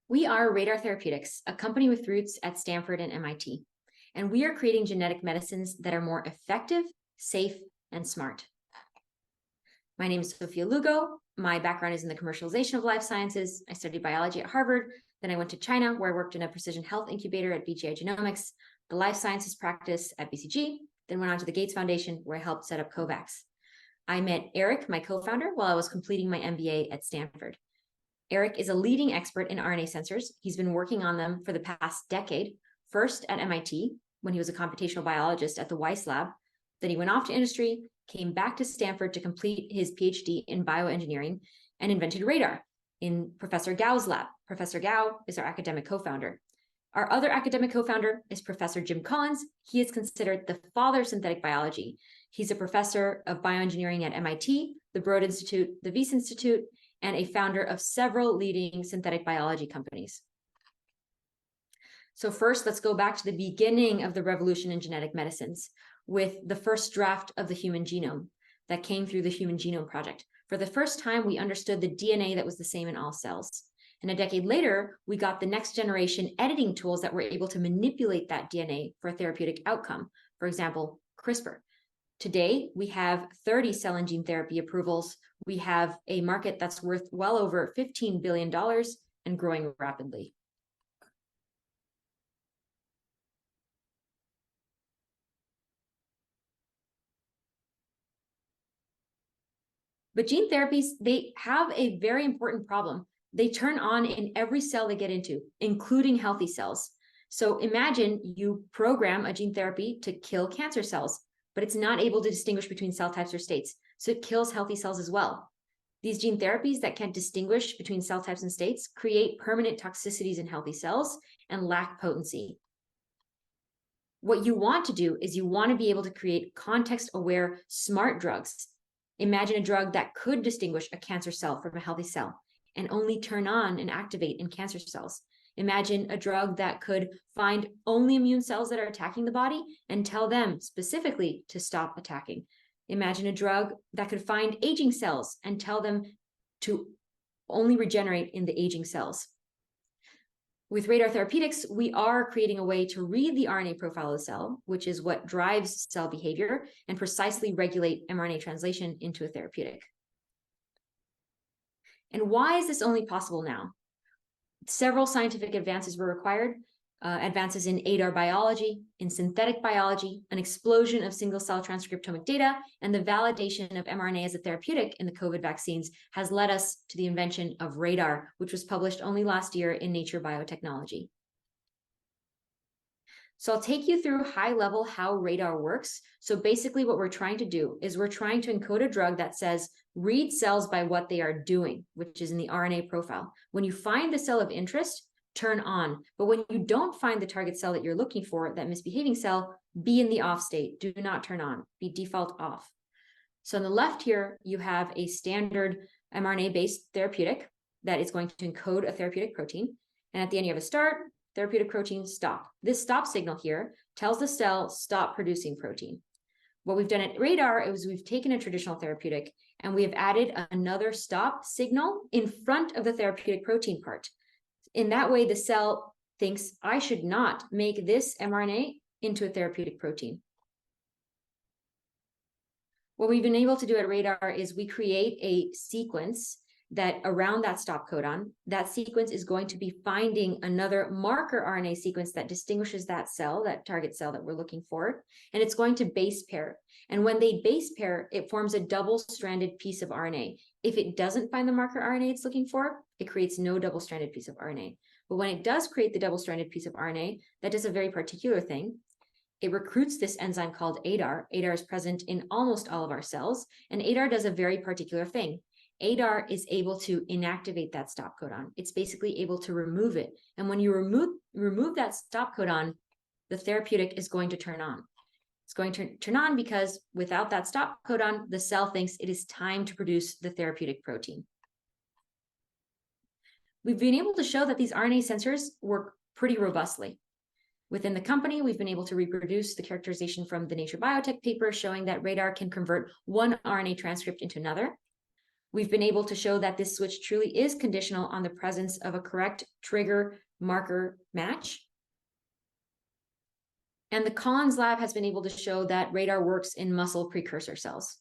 We are Radar Therapeutics, a company with roots at Stanford and MIT, and we are creating genetic medicines that are more effective, safe, and smart. My name is Sophia Lugo. My background is in the commercialization of life sciences. I studied biology at Harvard. Then I went to China, where I worked in a precision health incubator at BGI Genomics, the life sciences practice at BCG, then went on to the Gates Foundation, where I helped set up COVAX. I met Eric, my co-founder, while I was completing my MBA at Stanford. Eric is a leading expert in RNA sensors. He's been working on them for the past decade, first at MIT when he was a computational biologist at the Weiss Lab. Then he went off to industry, came back to Stanford to complete his PhD in bioengineering, and invented radar in Professor Gao's lab. Professor Gao is our academic co-founder. Our other academic co-founder is Professor Jim Collins. He is considered the father of synthetic biology. He's a professor of bioengineering at MIT, the Broad Institute, the Wyss Institute, and a founder of several leading synthetic biology companies. So first, let's go back to the beginning of the revolution in genetic medicines with the first draft of the human genome that came through the Human Genome Project. For the first time, we understood the DNA that was the same in all cells. And a decade later, we got the next generation editing tools that were able to manipulate that DNA for a therapeutic outcome. For example, CRISPR. Today, we have 30 cell and gene therapy approvals. We have a market that's worth well over $15 billion and growing rapidly. But gene therapies, they have a very important problem. They turn on in every cell they get into, including healthy cells. So imagine you program a gene therapy to kill cancer cells, but it's not able to distinguish between cell types or states. So it kills healthy cells as well. These gene therapies that can't distinguish between cell types and states create permanent toxicities in healthy cells and lack potency. What you want to do is you want to be able to create context-aware smart drugs. Imagine a drug that could distinguish a cancer cell from a healthy cell and only turn on and activate in cancer cells. Imagine a drug that could find only immune cells that are attacking the body and tell them specifically to stop attacking. Imagine a drug that could find aging cells and tell them to only regenerate in the aging cells. With Radar Therapeutics, we are creating a way to read the RNA profile of the cell, which is what drives cell behavior, and precisely regulate mRNA translation into a therapeutic. And why is this only possible now? Several scientific advances were required, advances in ADAR biology, in synthetic biology, an explosion of single-cell transcriptomic data, and the validation of mRNA as a therapeutic in the COVID vaccines has led us to the invention of radar, which was published only last year in Nature Biotechnology. So I'll take you through high level how radar works. So basically what we're trying to do is we're trying to encode a drug that says, read cells by what they are doing, which is in the RNA profile. When you find the cell of interest, turn on. But when you don't find the target cell that you're looking for, that misbehaving cell, be in the off state. Do not turn on, be default off. So on the left here, you have a standard mRNA-based therapeutic that is going to encode a therapeutic protein. And at the end, you have a start, therapeutic protein, stop. This stop signal here tells the cell, stop producing protein. What we've done at Radar is we've taken a traditional therapeutic and we have added another stop signal in front of the therapeutic protein part. In that way, the cell thinks, I should not make this mRNA into a therapeutic protein. What we've been able to do at Radar is we create a sequence that around that stop codon, that sequence is going to be finding another marker RNA sequence that distinguishes that cell, that target cell that we're looking for, and it's going to base pair. And when they base pair, it forms a double-stranded piece of RNA. If it doesn't find the marker RNA it's looking for, it creates no double-stranded piece of RNA. But when it does create the double-stranded piece of RNA, that does a very particular thing. It recruits this enzyme called ADAR. ADAR is present in almost all of our cells, and ADAR does a very particular thing. ADAR is able to inactivate that stop codon. It's basically able to remove it. And when you remove that stop codon, the therapeutic is going to turn on. It's going to turn on because without that stop codon, the cell thinks it is time to produce the therapeutic protein. We've been able to show that these RNA sensors work pretty robustly. Within the company, we've been able to reproduce the characterization from the Nature Biotech paper showing that Radar can convert one RNA transcript into another. We've been able to show that this switch truly is conditional on the presence of a correct trigger marker match. And the Collins lab has been able to show that radar works in muscle precursor cells.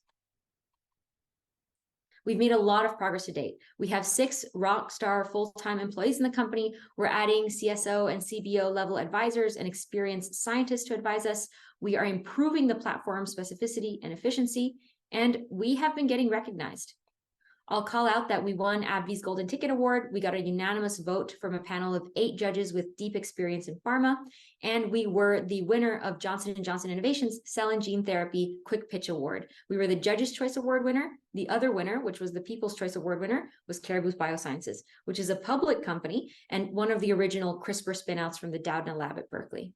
We've made a lot of progress to date. We have 6 rockstar full-time employees in the company. We're adding CSO and CBO level advisors and experienced scientists to advise us. We are improving the platform specificity and efficiency, and we have been getting recognized. I'll call out that we won AbbVie's Golden Ticket Award. We got a unanimous vote from a panel of 8 judges with deep experience in pharma, and we were the winner of Johnson & Johnson Innovations Cell and Gene Therapy Quick Pitch Award. We were the Judges' Choice Award winner. The other winner, which was the People's Choice Award winner, was Caribou Biosciences, which is a public company and one of the original CRISPR spinouts from the Doudna lab at Berkeley.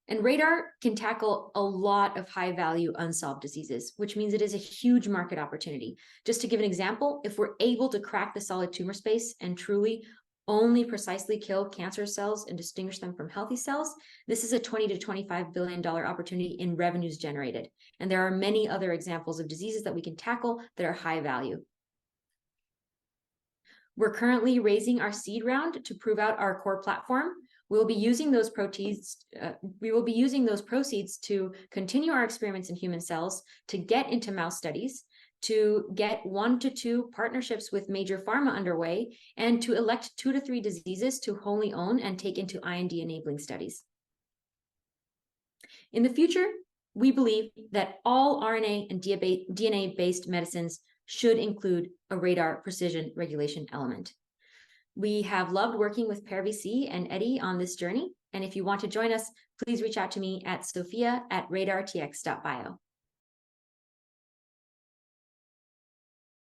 And radar can tackle a lot of high-value unsolved diseases, which means it is a huge market opportunity. Just to give an example, if we're able to crack the solid tumor space and truly only precisely kill cancer cells and distinguish them from healthy cells, this is a $20 to $25 billion opportunity in revenues generated. And there are many other examples of diseases that we can tackle that are high value. We're currently raising our seed round to prove out our core platform. We'll be using those proceeds to continue our experiments in human cells, to get into mouse studies, to get 1 to 2 partnerships with major pharma underway, and to elect 2 to 3 diseases to wholly own and take into IND-enabling studies. In the future, we believe that all RNA and DNA-based medicines should include a radar precision regulation element. We have loved working with Per VC and Eddie on this journey. And if you want to join us, please reach out to me at sophia@radartx.bio.